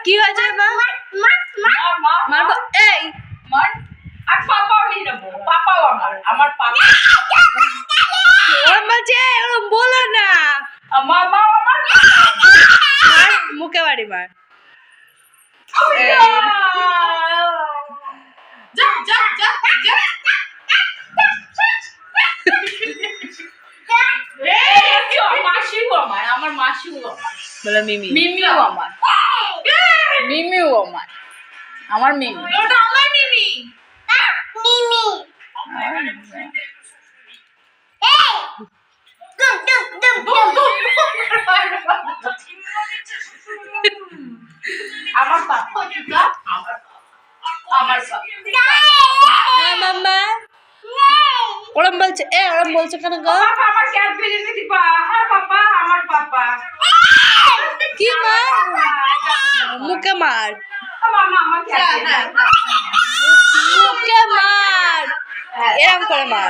কি হয়েছে মা? মারবো এই মার আর পাপাও নিয়ে নেবো পাপাও আমার পাপা ওরম বলছে ওরম বলো না আমার মা আমার মার মুখে বাড়ি মার যা যা যা যা আমার মাসিও আমার বলো মিমি মিমিও আমার মিমিও আমার মিমি ওটা আমার মিমি আমার পাপা আমার হ্যাঁ মাম্মা ওরম বলছে ওরম বলছে কেন গো পাপা আমার ক্যাডবেরি এনে দিবা হ্যাঁ পাপা আমার পাপা কি মা মুখে মার মামা আমার ক্যাডবেরি মুখে মার এরম করে মার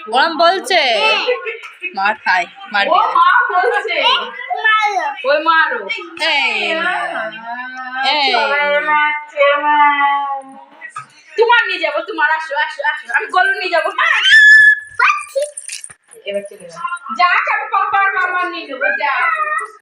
ওরম বলছে মার খাই মার ও মা বলছে ওই মারো এই তোমার নিয়ে যাবো তোমার আসো আসো আসো আমি গলু নিয়ে যাবো হ্যাঁ এবার চলে যা পাপা আর মামা নিয়ে নেবো যা